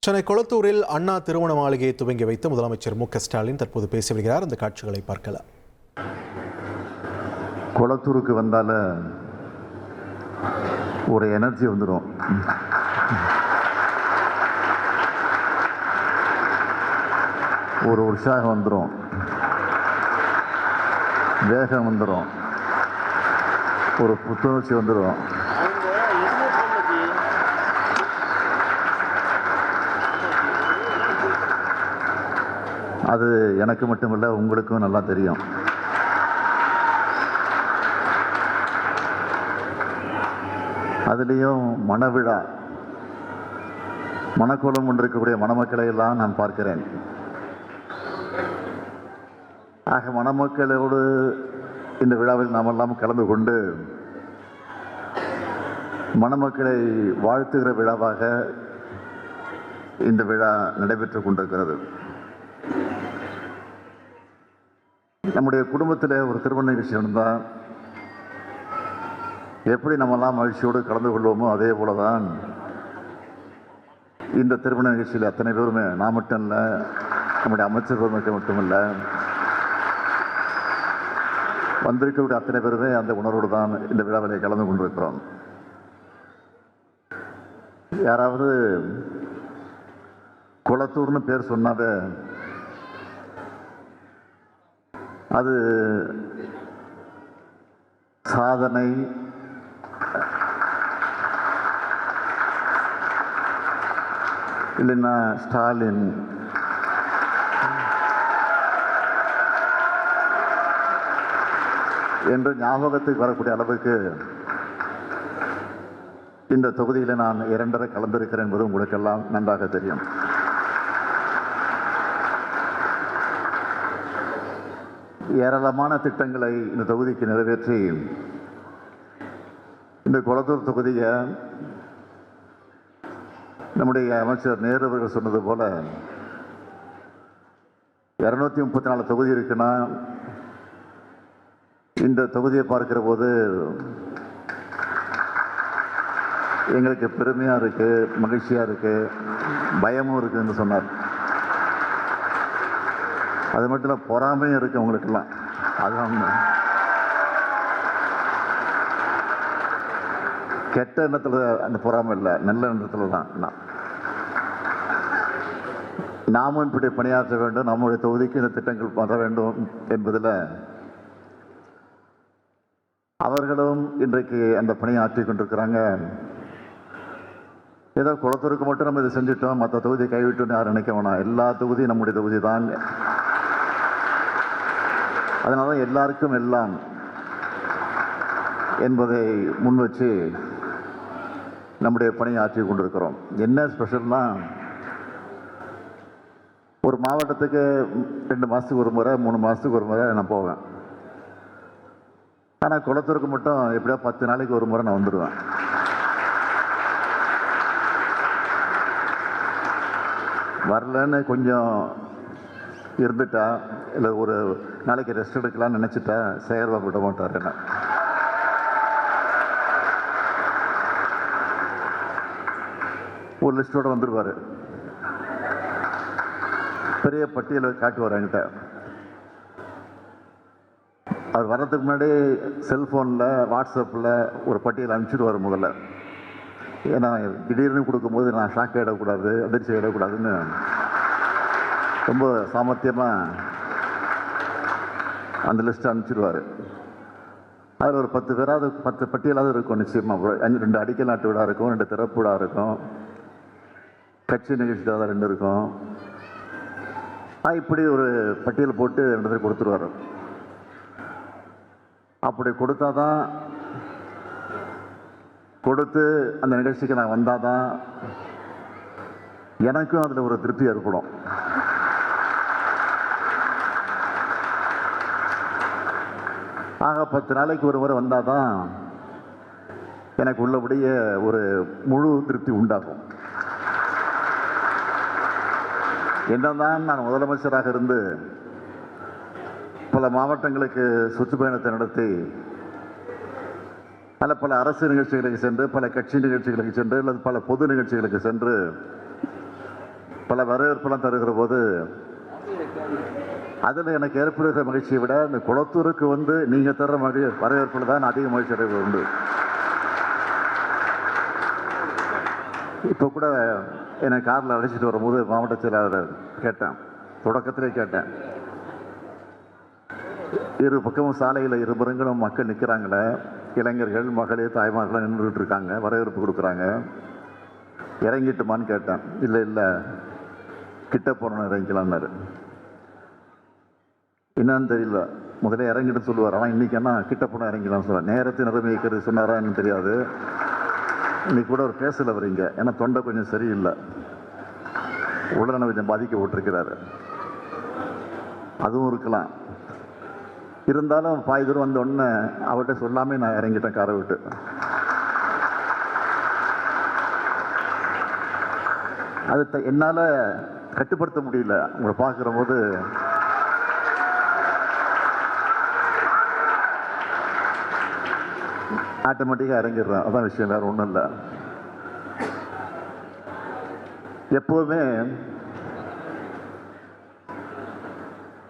சென்னை கொளத்தூரில் அண்ணா திருமண மாளிகையை துவங்கி வைத்து முதலமைச்சர் மு.க.ஸ்டாலின் தற்போது பேசி வருகிறார். அந்த காட்சிகளை பார்க்கலாம். கொளத்தூருக்கு வந்தால ஒரு எனர்ஜி வந்துடும். ஒரு உற்சாகம் வந்துடும், வேகம் வந்துடும், ஒரு புத்துணர்ச்சி வந்துடும். அது எனக்கு மட்டுமில்லை, உங்களுக்கும் நல்லா தெரியும். அதுலேயும் மணவிழா, மணக்கோலம் கொண்டிருக்கக்கூடிய மணமக்களை எல்லாம் நான் பார்க்கிறேன். ஆக மணமக்களோடு இந்த விழாவில் நாமெல்லாம் கலந்து கொண்டு மணமக்களை வாழ்த்துகிற விழாவாக இந்த விழா நடைபெற்றுக் கொண்டிருக்கிறது. நம்முடைய குடும்பத்தில் ஒரு திருமண நிகழ்ச்சி நடந்தால் எப்படி நம்மெல்லாம் மகிழ்ச்சியோடு கலந்து கொள்வோமோ அதே போல தான் இந்த திருமண நிகழ்ச்சியில் அத்தனை பேருமே, நான் மட்டும் இல்லை, நம்முடைய அமைச்சர்கள் மட்டுமில்லை, வந்திருக்கக்கூடிய அத்தனை பேருமே அந்த உணர்வோடு தான் இந்த விழாவிலே கலந்து கொண்டிருக்கிறோம். யாராவது கொளத்தூர்னு பேர் சொன்னாவே அது சாதனை, இல்லைன்னா ஸ்டாலின், என்று ஞாபகத்துக்கு வரக்கூடிய அளவுக்கு இந்த தொகுதியில் நான் 2 கலந்திருக்கிறேன் என்பது உங்களுக்கெல்லாம் நன்றாக தெரியும். ஏராளமான திட்டங்களை இந்த தொகுதிக்கு நிறைவேற்றி இந்த கொளத்தூர் தொகுதியை நம்முடைய அமைச்சர் நேரு அவர்கள் சொன்னது போல 234 தொகுதி இருக்குன்னா இந்த தொகுதியை பார்க்கிற போது எங்களுக்கு பெருமையாக இருக்கு, மகிழ்ச்சியாக இருக்கு, பயமும் இருக்குன்னு சொன்னார். அது மட்டும் இல்லை, பொறாமையும் இருக்கு அவங்களுக்கெல்லாம். அதுதான் கெட்ட எண்ணத்தில் அந்த பொறாமை இல்லை, நல்ல எண்ணத்தில் தான். நாமும் இப்படி பணியாற்ற வேண்டும், நம்முடைய தொகுதிக்கு இந்த திட்டங்கள் வர வேண்டும் என்பதில் அவர்களும் இன்றைக்கு அந்த பணியை ஆற்றிக் கொண்டிருக்கிறாங்க. ஏதோ குளத்தூருக்கு மட்டும் நம்ம இதை செஞ்சுட்டோம், மற்ற தொகுதியை கைவிட்டோன்னு யாரும் நினைக்க வேணாம். எல்லா தொகுதியும் நம்முடைய தொகுதி தான். அதனால எல்லாருக்கும் எல்லாம் என்பதை முன் வச்சு நம்முடைய பணியை ஆற்றிக் கொண்டிருக்கிறோம். என்ன ஸ்பெஷல்னா, ஒரு மாவட்டத்துக்கு 2 மாதத்துக்கு ஒரு முறை, 3 மாதத்துக்கு ஒரு முறை நான் போவேன். ஆனால் குளத்தூருக்கு மட்டும் எப்படியோ 10 நாளைக்கு ஒரு முறை நான் வந்துடுவேன். வரலன்னு கொஞ்சம் இருந்துட்டா, இல்லை ஒரு நாளைக்கு ரெஸ்ட் எடுக்கலாம்னு நினச்சிட்டா சேகர்பாபு விட மாட்டார். என்ன ஒரு லிஸ்டோடு வந்துடுவார், பெரிய பட்டியலை காட்டுவார் என்கிட்ட. அவர் வர்றதுக்கு முன்னாடி செல்ஃபோனில், வாட்ஸ்அப்பில் ஒரு பட்டியல் அனுப்பிச்சிடுவார் முதல்ல. ஏன்னா திடீர்னு கொடுக்கும்போது நான் ஷாக் ஆகிடக்கூடாது, அதிர்ச்சி ஆகிடக்கூடாதுன்னு ரொம்ப சாமர்த்தியமாக அந்த லிஸ்ட்டை அனுப்பிச்சிடுவார். அதில் ஒரு 10 பேராவது, 10 பட்டியலாவது இருக்கும் நிச்சயமாக. 2 அடிக்கல் நாட்டு விழா இருக்கும், 2 திறப்பு விழா இருக்கும், கட்சி நிகழ்ச்சி தான் 2 இருக்கும். இப்படி ஒரு பட்டியல் போட்டு 2 கொடுத்துருவார். அப்படி கொடுத்தா தான், கொடுத்து அந்த நிகழ்ச்சிக்கு நான் வந்தால் தான் எனக்கும் அதில் ஒரு திருப்தி ஏற்படும். ஆக 10 நாளைக்கு ஒரு முறை வந்தால் தான் எனக்கு உள்ளபடியே ஒரு முழு திருப்தி உண்டாகும். என்னதான் நான் முதலமைச்சராக இருந்து பல மாவட்டங்களுக்கு சுற்றுப்பயணத்தை நடத்தி பல அரசு நிகழ்ச்சிகளுக்கு சென்று, பல கட்சி நிகழ்ச்சிகளுக்கு சென்று, அல்லது பல பொது நிகழ்ச்சிகளுக்கு சென்று பல வரவேற்பெல்லாம் தருகிற போது அதில் எனக்கு ஏற்படுகிற மகிழ்ச்சியை விட இந்த குளத்தூருக்கு வந்து நீங்கள் தர்ற வரவேற்பில் தான் அதிக மகிழ்ச்சி அடைவது உண்டு. இப்போ கூட என்னை காரில் அழைச்சிட்டு வரும்போது மாவட்ட செயலாளர் கேட்டேன், தொடக்கத்திலே கேட்டேன், இரு பக்கமும் சாலையில் இருபுறங்களும் மக்கள் நிற்கிறாங்களே, இளைஞர்கள் மகளிர் தாய்மார்கள்லாம் நின்றுட்டு இருக்காங்க, வரவேற்பு கொடுக்குறாங்க, இறங்கிட்டுமான்னு கேட்டேன். இல்லை இல்லை கிட்ட போனோன்னு இறங்கிக்கலான்னாரு. என்னன்னு தெரியல, முதல்ல இறங்கிட்டு சொல்லுவார். ஆனால் இன்னைக்கு என்ன கிட்ட போனால் இறங்கிக்கலாம்னு சொல்லுவார். நேரத்தை நிர்ணயிக்கிறது சொன்னாரா என்னன்னு தெரியாது. இன்னைக்கு கூட ஒரு பேசல வரீங்க, ஏன்னா தொண்டை கொஞ்சம் சரியில்லை, உடல்நலம் கொஞ்சம் பாதிக்கப்பட்டிருக்கிறாரு, அதுவும் இருக்கலாம். இருந்தாலும் பாய் தூரம் வந்த உடனே அவர்கிட்ட சொல்லாமே நான் இறங்கிட்டேன் காரை விட்டு. அது என்னால் கட்டுப்படுத்த முடியல. உங்களை பார்க்குற போது ஆட்டோமேட்டிக்காக இறங்கிடுறேன். அதான் விஷயம், வேறு ஒன்றும் இல்லை. எப்போவுமே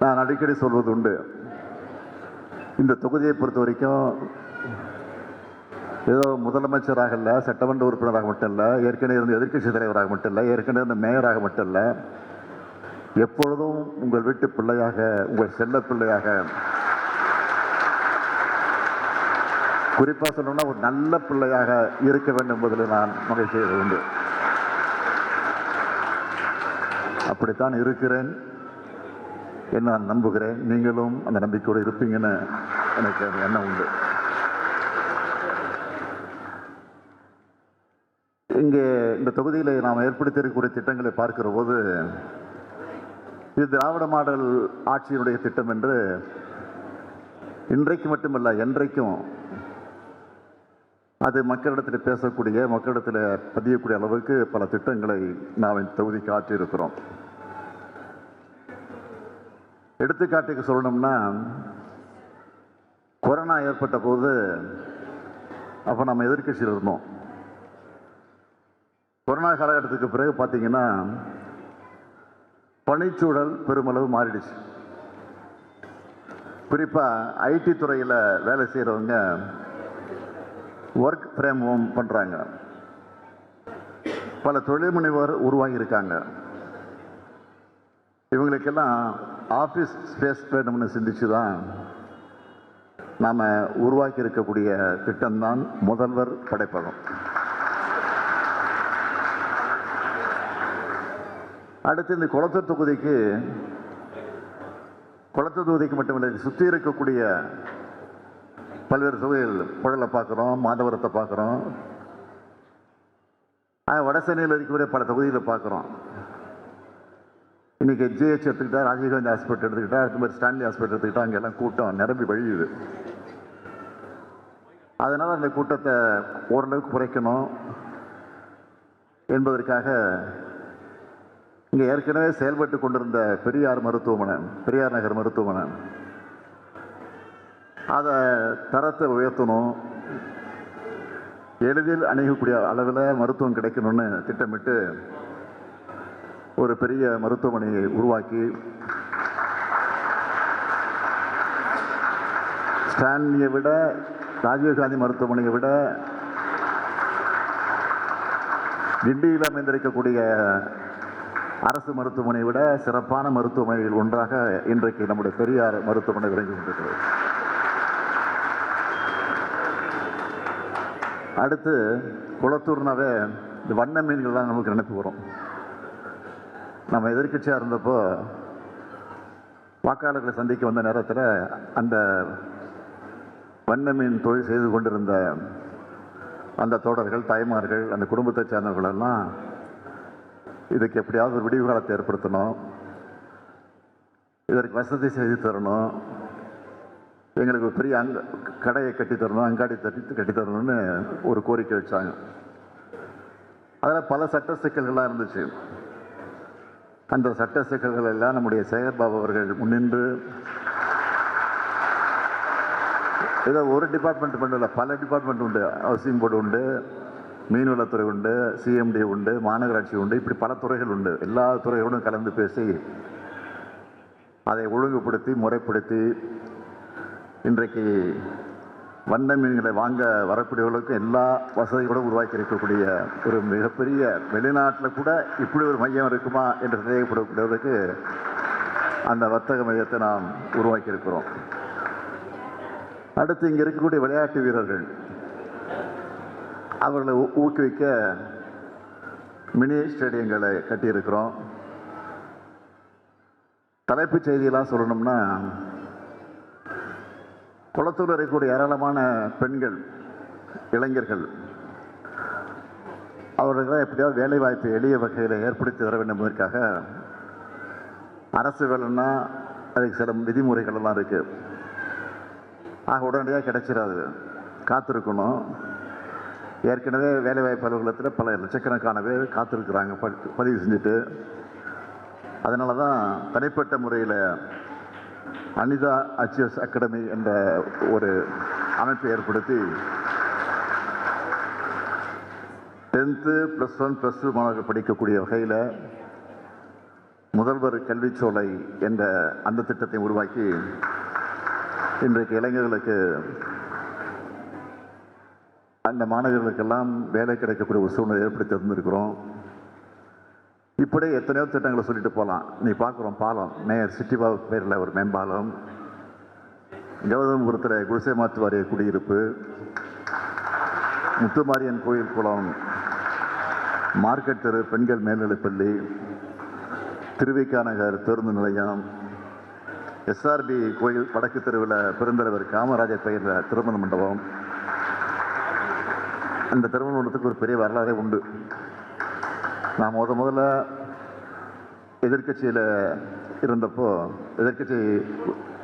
நான் அடிக்கடி சொல்வது உண்டு, இந்த தொகுதியை பொறுத்த வரைக்கும் ஏதோ முதலமைச்சராக இல்லை, சட்டமன்ற உறுப்பினராக மட்டும் இல்லை, ஏற்கனவே இருந்த எதிர்க்கட்சி தலைவராக மட்டும் இல்லை, ஏற்கனவே இருந்த மேயராக மட்டும் இல்லை, எப்பொழுதும் உங்கள் வீட்டு பிள்ளையாக, உங்கள் செல்ல பிள்ளையாக, குறிப்பாக சொல்லணும்னா ஒரு நல்ல பிள்ளையாக இருக்க வேண்டும் என்பதில் நான் மகிழ்ச்சி உண்டு. அப்படித்தான் இருக்கிறேன் என்று நான் நம்புகிறேன். நீங்களும் அந்த நம்பிக்கையோடு இருப்பீங்கன்னு எனக்கு எண்ணம் உண்டு. இங்கே இந்த தொகுதியில் நாம் ஏற்படுத்தியிருக்கக்கூடிய திட்டங்களை பார்க்கிற போது இது திராவிட மாடல் ஆட்சியினுடைய திட்டம் என்று இன்றைக்கு மட்டுமல்ல என்றைக்கும் அது மக்களிடத்தில் பேசக்கூடிய, மக்களிடத்தில் பதியக்கூடிய அளவுக்கு பல திட்டங்களை நாம் இந்த தொகுதிக்கு ஆற்றியிருக்கிறோம். எடுத்துக்காட்டுக்கு சொல்லணும்னா, கொரோனா ஏற்பட்ட போது அப்போ நம்ம எதிர்க்கட்சியில் இருந்தோம். கொரோனா காலகட்டத்துக்கு பிறகு பார்த்தீங்கன்னா பணிச்சூழல் பெருமளவு மாறிடுச்சு. குறிப்பாக ஐடி துறையில் வேலை செய்கிறவங்க ஒர்க் ஃப்ரம் ஹோம் பண்ணுறாங்க. பல தொழில் முனைவோர் உருவாகியிருக்காங்க. இவங்களுக்கெல்லாம் ஆஃபீஸ் ஸ்பேஸ் வேணும்னு சிந்திச்சு தான் நாம் உருவாக்கி இருக்கக்கூடிய திட்டம்தான் முதல்வர் படைப்பகம். அடுத்து இந்த குளத்தூர் தொகுதிக்கு மட்டுமில்லை, சுற்றி இருக்கக்கூடிய பல்வேறு தொகுதிகள், புழலை பார்க்குறோம், மாதவரத்தை பார்க்குறோம், வடசென்னையில் இருக்கக்கூடிய பல தொகுதிகளை பார்க்குறோம். இன்றைக்கி ஜிஹெச் எடுத்துக்கிட்டா, ராஜீவ்காந்தி ஹாஸ்பிட்டல் எடுத்துக்கிட்டா, அது மாதிரி ஸ்டான்லி ஹாஸ்பிட்டல் எடுத்துக்கிட்டா, அங்கெல்லாம் கூட்டம் நிரம்பி வழியுது. அதனால் அந்த கூட்டத்தை ஓரளவுக்கு குறைக்கணும் என்பதற்காக இங்கே ஏற்கனவே செயல்பட்டு கொண்டிருந்த பெரியார் நகர் மருத்துவமனை அதை தரத்தை உயர்த்தணும், எளிதில் அணுகக்கூடிய அளவில் மருத்துவம் கிடைக்கணும்னு திட்டமிட்டு ஒரு பெரிய மருத்துவமனையை உருவாக்கி ஸ்டான்லியை விட, ராஜீவ்காந்தி மருத்துவமனையை விட கிண்டியில் அமைந்திருக்கக்கூடிய அரசு மருத்துவமனையை விட சிறப்பான மருத்துவமனைகள் ஒன்றாக இன்றைக்கு நம்முடைய பெரியார் மருத்துவமனை விளங்கி கொண்டிருக்கிறது. அடுத்து குளத்தூர்னாவே இந்த வண்ண மீன்கள் தான் நமக்கு நினைப்பு வரும். நம்ம எதிர்க்கட்சியாக இருந்தப்போ வாக்காளர்களை சந்திக்க வந்த நேரத்தில் அந்த வண்ண மீன் தொழில் செய்து கொண்டிருந்த அந்த தோழர்கள், தாய்மார்கள், அந்த குடும்பத்தை சேர்ந்தவர்களெல்லாம் இதுக்கு எப்படியாவது ஒரு விடிவு காலத்தை ஏற்படுத்தணும், இதற்கு வசதி செய்து தரணும், எங்களுக்கு ஒரு பெரிய கடையை கட்டித்தரணும், அங்காடி கட்டித்தரணும்னு ஒரு கோரிக்கை வச்சாங்க. அதில் பல சட்ட சிக்கல்கள்லாம் இருந்துச்சு. அந்த சட்ட சிக்கல்கள் எல்லாம் நம்முடைய சேகர்பாபு அவர்கள் முன்னின்று, ஏதோ ஒரு டிபார்ட்மெண்ட் மட்டும் இல்லை, பல டிபார்ட்மெண்ட் உண்டு, ஹவுசிங் போர்டு உண்டு, மீன்வளத்துறை உண்டு, சிஎம்டி உண்டு, மாநகராட்சி உண்டு, இப்படி பல துறைகள் உண்டு. எல்லா துறைகளோடும் கலந்து பேசி அதை ஒழுங்குபடுத்தி முறைப்படுத்தி இன்றைக்கு வண்ண மீன்களை வாங்க வரக்கூடியவர்களுக்கு எல்லா வசதிகளும் உருவாக்கி இருக்கக்கூடிய ஒரு மிகப்பெரிய, வெளிநாட்டில் கூட இப்படி ஒரு மையம் இருக்குமா என்று சந்தேகப்படக்கூடியவர்களுக்கு அந்த வர்த்தக மையத்தை நாம் உருவாக்கி இருக்கிறோம். அடுத்து இங்கே இருக்கக்கூடிய விளையாட்டு வீரர்கள், அவர்களை ஊக்குவிக்க மினி ஸ்டேடியங்களை கட்டியிருக்கிறோம். தலைப்புச் செய்தியெல்லாம் சொல்லணும்னா, குளத்தூர் இருக்கக்கூடிய ஏராளமான பெண்கள், இளைஞர்கள், அவர்களை எப்படியாவது வேலை வாய்ப்பை எளிய வகையில் ஏற்படுத்தி தர வேண்டும் என்பதற்காக அரசு வேலைன்னா அதுக்கு சில விதிமுறைகள் எல்லாம் இருக்கு. ஆக உடனடியாக கிடைச்சிடாது, காத்திருக்கணும். ஏற்கனவே வேலைவாய்ப்பு அலுவலகத்தில் பல லட்சக்கணக்கான பேர் காத்திருக்கிறாங்க பதிவு செஞ்சுட்டு. அதனால தான் தனிப்பட்ட முறையில் அனிதா அச்சிஎஸ் அகாடமி என்ற ஒரு அமைப்பை ஏற்படுத்தி 10th +1 +2 மாணவர்கள் படிக்கக்கூடிய வகையில் முதல்வர் கல்விச்சோலை என்ற அந்த திட்டத்தை உருவாக்கி இன்றைக்கு இளைஞர்களுக்கு, அந்த மாணவர்களுக்கெல்லாம் வேலை கிடைக்கக்கூடிய ஒரு சூழ்நிலை ஏற்படுத்தி தந்திருக்கிறோம். இப்படி எத்தனையோ திட்டங்களை சொல்லிட்டு போகலாம். நீ பார்க்குறோம், பாலம், மேயர் சிட்டிபாபு பேரில் ஒரு மேம்பாலம், கௌதமபுரத்தில் குடிசை மாற்று வாரிய குடியிருப்பு, முத்துமாரியன் கோயில் குளம், மார்க்கெட் தெரு பெண்கள் மேல்நிலைப்பள்ளி, திருவிக்கா நகர் பேருந்து நிலையம், எஸ்ஆர்பி கோயில் வடக்கு தெருவில் பெருந்தலைவர் காமராஜர் பெயரில் திருமண மண்டபம். அந்த திருமண மண்டபத்துக்கு ஒரு பெரிய வரலாறே உண்டு. நான் முதல்ல எதிர்கட்சியில் இருந்தப்போ, எதிர்கட்சி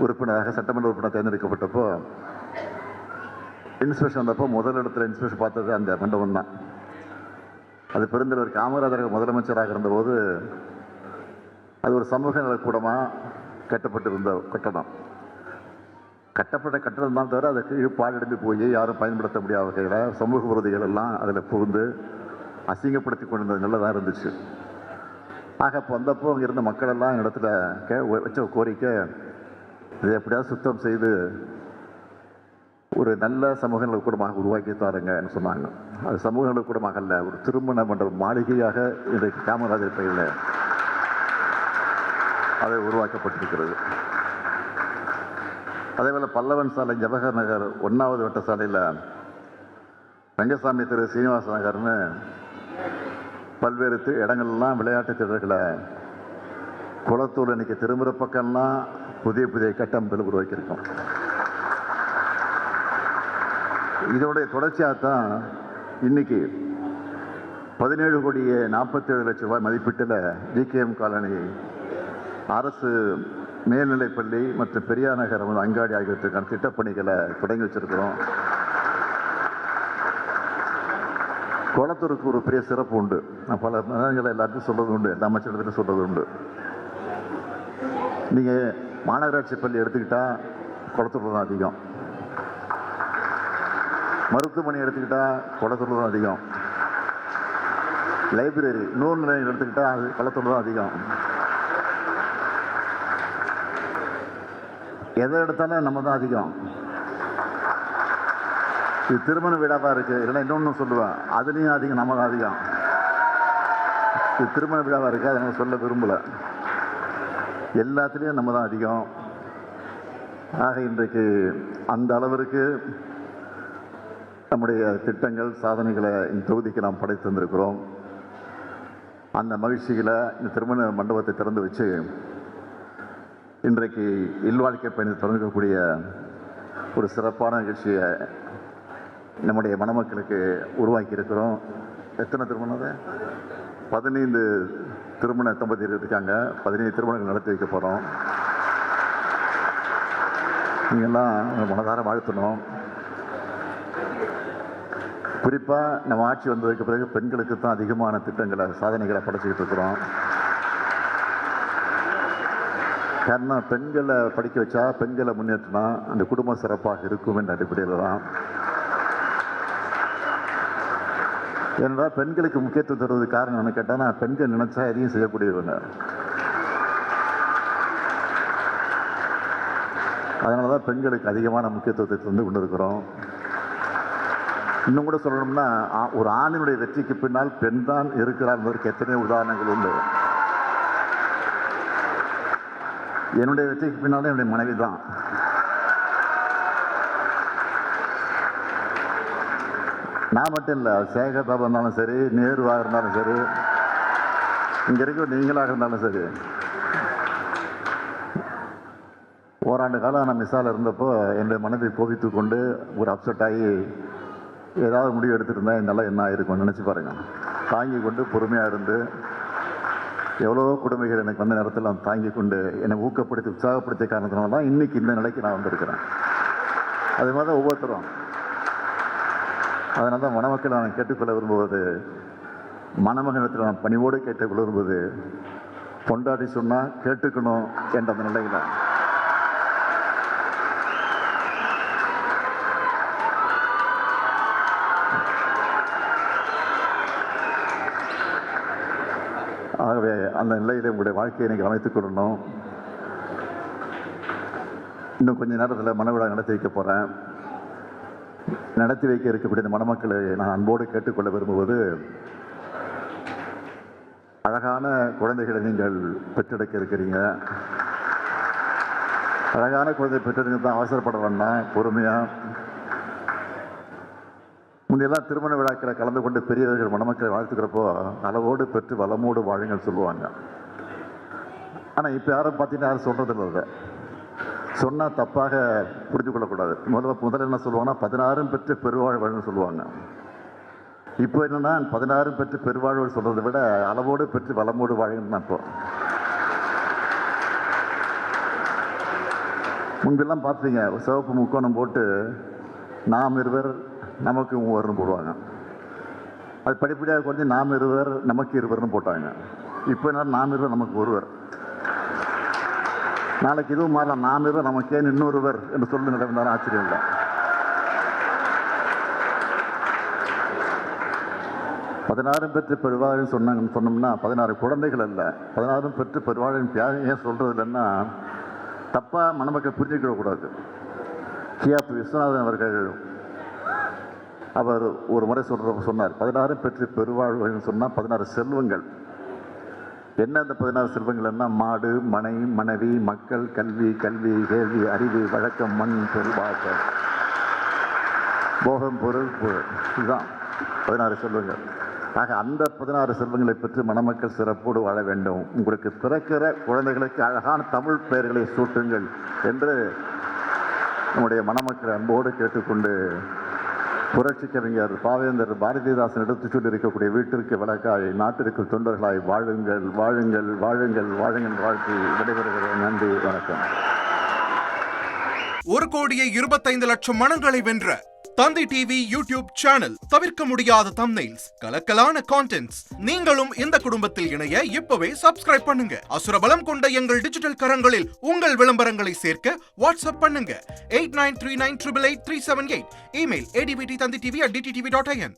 உறுப்பினராக சட்டமன்ற உறுப்பினர் தேர்ந்தெடுக்கப்பட்டப்போ இன்ஸ்பெக்ஷன் வந்தப்போ முதல் இடத்துல இன்ஸ்பெக்ஷன் பார்த்தது அந்த மண்டபம் தான். அது பெருந்தலைவர் காமராஜர் முதலமைச்சராக இருந்தபோது அது ஒரு சமூக நலக்கூடமாக கட்டப்பட்டிருந்த கட்டடம். கட்டப்பட்ட கட்டடம் தான் தவிர அதுக்கு பாழடைந்து போய் யாரும் பயன்படுத்த முடியாத வகையில் சமூக விரோதிகள் எல்லாம் அதில் புகுந்து அசிங்கப்படுத்தி கொண்டிருந்தது நல்லதாக இருந்துச்சு. ஆக இப்போ வந்தப்போ அங்கே இருந்த மக்களெல்லாம் இடத்துல வச்ச கோரிக்கை, இதை எப்படியாவது சுத்தம் செய்து ஒரு நல்ல சமூக நலக்கூடமாக உருவாக்கி தாருங்கன்னு சொன்னாங்க. அது சமூக நலக்கூடமாக அல்ல, ஒரு திருமண மண்டப மாளிகையாக இன்றைக்கு காமராஜர் பெயரில் அது உருவாக்கப்பட்டிருக்கிறது. அதேபோல் பல்லவன் சாலை, ஜவஹர் நகர் 1வது வட்ட சாலையில் ரங்கசாமி தெரு, சீனிவாச நகர்னு பல்வேறு இடங்கள்லாம் விளையாட்டு திடல்களை, குளத்தூர் இன்னைக்கு திரும்புகிற பக்கம்லாம் புதிய புதிய கட்டமைப்புகள் உருவாக்கியிருக்கோம். இதோடைய தொடர்ச்சியாகத்தான் இன்னைக்கு 17,47,00,000 மதிப்பீட்டில் ஜிகேஎம் காலனி, அரசு மேல்நிலைப்பள்ளி மற்றும் பெரியார் நகர் அங்காடி ஆகியவற்றுக்கான திட்டப்பணிகளை தொடங்கி வச்சிருக்கிறோம். குளத்தூருக்கு ஒரு பெரிய சிறப்பு உண்டு. நான் பல நேரங்களை எல்லாத்தையும் சொல்றது உண்டு, எல்லா அமைச்சரிடத்திலும் சொல்றது உண்டு. நீங்கள் மாநகராட்சி பள்ளி எடுத்துக்கிட்டால் குளத்தூர் தான் அதிகம், மருத்துவமனை எடுத்துக்கிட்டால் குளத்தூர் தான் அதிகம், லைப்ரரி, நூல் நிலையம் எடுத்துக்கிட்டால் அது குளத்தூர் தான் அதிகம். எதை எடுத்தாலும் நம்ம தான் அதிகம். இது திருமண வீடாக இருக்குது. இல்லைன்னா இன்னொன்று சொல்லுவேன், அதுலேயும் அதிகம், நம்ம தான் அதிகம். இது திருமண வீடாக இருக்குது, அதை நம்ம சொல்ல விரும்பலை. எல்லாத்துலேயும் நம்ம தான் அதிகம். ஆக இன்றைக்கு அந்த அளவிற்கு நம்முடைய திட்டங்கள், சாதனைகளை இந்த தொகுதிக்கு நாம் படைத்து வந்திருக்கிறோம். அந்த மகிழ்ச்சியில் இந்த திருமண மண்டபத்தை திறந்து வச்சு இன்றைக்கு இல்வாழ்க்கை பயணத்தை தொடங்கக்கூடிய ஒரு சிறப்பான நிகழ்ச்சியை நம்முடைய மணமக்களுக்கு உருவாக்கி இருக்கிறோம். எத்தனை திருமணம்? 15 திருமண தம்பதியர்கள் இருக்காங்க. 15 திருமணங்கள் நடத்தி வைக்க போகிறோம். நீங்கள்லாம் மனதார வாழ்த்தணும். குறிப்பாக நம்ம ஆட்சி வந்ததுக்கு பிறகு பெண்களுக்கு தான் அதிகமான திட்டங்களை, சாதனைகளை படைச்சிக்கிட்டு இருக்கிறோம். காரணம், பெண்களை படிக்க வச்சா, பெண்களை முன்னேற்றினா அந்த குடும்பம் சிறப்பாக இருக்கும் என்ற அடிப்படையில் தான் ஏனென்றால் பெண்களுக்கு முக்கியத்துவம் தருவது காரணம் என்ன கேட்டால், நான் பெண்கள் நினைச்சா எதையும் செய்யக்கூடியவங்க. அதனால தான் பெண்களுக்கு அதிகமான முக்கியத்துவத்தை தந்து கொண்டு இருக்கிறோம். இன்னும் கூட சொல்லணும்னா, ஒரு ஆணினுடைய வெற்றிக்கு பின்னால் பெண் தான் இருக்கிறார் என்பதற்கு எத்தனை உதாரணங்கள் உண்டு. என்னுடைய வெற்றிக்கு பின்னாலே என்னுடைய மனைவி தான். நான் மட்டும் இல்லை, சேகர் பாபா இருந்தாலும் சரி, நேருவாக இருந்தாலும் சரி, இங்கே இருக்க நீங்களாக இருந்தாலும் சரி. ஓராண்டு காலம் நான் மிஸ்ஸால் இருந்தப்போ என்னுடைய மனதை கோபித்து கொண்டு ஒரு அப்செட் ஆகி ஏதாவது முடிவு எடுத்துருந்தா என்னால் என்ன ஆயிருக்கும்னு நினச்சி பாருங்கள். தாங்கி கொண்டு பொறுமையாக இருந்து எவ்வளோ கொடுமைகள் எனக்கு வந்த நேரத்தில் நான் தாங்கி கொண்டு என்னை ஊக்கப்படுத்தி உற்சாகப்படுத்திய காரணத்தினால தான் இன்றைக்கி இந்த நிலைக்கு நான் வந்திருக்கிறேன். அதே மாதிரி தான் ஒவ்வொருத்தரும். அதனால தான் மணமக்களை நான் கேட்டுக்கொள்ள விரும்புவது, மணமகனத்தில் நான் பணிவோடு கேட்டுக்கொள்ள விரும்புவது, பொண்டாட்டி சொன்னால் கேட்டுக்கணும் என்ற அந்த நிலையில் ஆகவே அந்த நிலையில் உங்களுடைய வாழ்க்கையை நீங்கள் அமைத்துக் கொள்ளணும். இன்னும் கொஞ்சம் நேரத்தில் மனவிழா நடத்தி வைக்க போகிறேன். நடத்தி வைக்க இருக்கக்கூடிய இந்த மணமக்களை நான் அன்போடு கேட்டுக்கொள்ள விரும்புவது, அழகான குழந்தைகளை நீங்கள் பெற்றெடுக்க இருக்கிறீங்க. அழகான குழந்தை பெற்றெடுக்க தான் அவசரப்பட வேண்டாம், பொறுமையாக. முன்னெல்லாம் திருமண விழாக்களை கலந்து கொண்டு பெரியவர்கள் மணமக்களை வாழ்த்துக்கிறப்போ அளவோடு பெற்று வளமோடு வாழுங்கள் சொல்லுவாங்க. ஆனால் இப்போ யாரும் பார்த்தீங்கன்னா யாரும் சொல்கிறதில்ல. அதை சொன்னால் தப்பாக புரிஞ்சு கொள்ளக்கூடாது. முதல்ல என்ன சொல்லுவாங்கன்னா, 16 பெற்று பெருவாழ்வுன்னு சொல்லுவாங்க. இப்போ என்னென்னா, 16 பெற்று பெருவாழ்வு சொல்கிறத விட அளவோடு பெற்று வளமோடு வாழுங்கன்னு தான் இப்போ. முன்பெல்லாம் பார்த்தீங்க, சிவப்பு முக்கோணம் போட்டு நாம் இருவர் நமக்கு மூவர்னு போடுவாங்க. அது படிப்படியாக கொஞ்சம் நாம் இருவர் நமக்கு இருவர்னு போட்டாங்க. இப்போ என்ன, நாம் இருவர் நமக்கு ஒருவர். நாளைக்கு இதுவும் மாறலாம், நாம் இருவர் நமக்கே இன்னொருவர் என்று சொல்லி நடந்தாலும் ஆச்சரியம் இல்லை. 16 பெற்று பெருவாழ்ன்னு சொன்னோம்னா 16 குழந்தைகள் அல்ல, 16 பெற்று பெருவாழின் தியாகம் ஏன் சொல்றது இல்லைன்னா, தப்பாக மணமக்கள் புரிஞ்சுக்கிடக்கூடாது. கியாப்பு விஸ்வநாதன் அவர்கள் அவர் ஒரு முறை சொன்னார், 16 பெற்று பெருவாழ்வுன்னு சொன்னால் 16 செல்வங்கள். என்ன அந்த 16 செல்வங்கள் என்ன? மாடு, மனை, மனைவி, மக்கள், கல்வி, கேள்வி, அறிவு, வழக்கம், மண், பொருள், போகம், பொருள், இதுதான் 16 செல்வங்கள். ஆக அந்த 16 செல்வங்களை பெற்று மணமக்கள் சிறப்போடு வாழ வேண்டும். உங்களுக்கு பிறக்கிற குழந்தைகளுக்கு அழகான தமிழ் பெயர்களை சூட்டுங்கள் என்று நம்முடைய மணமக்களை அன்போடு கேட்டுக்கொண்டு, புரட்சி கவிஞர் பாவேந்தர் பாரதிதாசன் எடுத்துச் சொல்லி இருக்கக்கூடிய வீட்டிற்கு விளக்காய் நாட்டிற்கு தொண்டர்களாய் வாழுங்கள் வாழுங்கள் வாழுங்கள் வாழுங்கள் வாழ்க்கை விடைபெறுகிறேன். நன்றி, வணக்கம். 1,25,00,000 மனங்களை வென்ற தந்தி டிவி யூடியூப் சேனல். தவிர்க்க முடியாத தம்ப்நெயில்ஸ், கலக்கலான கான்டென்ட்ஸ். நீங்களும் இந்த குடும்பத்தில் இணைய இப்பவே சப்ஸ்கிரைப் பண்ணுங்க. அசுரபலம் கொண்ட எங்கள் டிஜிட்டல் கரங்களில் உங்கள் விளம்பரங்களை சேர்க்க வாட்ஸ்அப் பண்ணுங்க. 8939888378. Email advttanditv@dttv.in.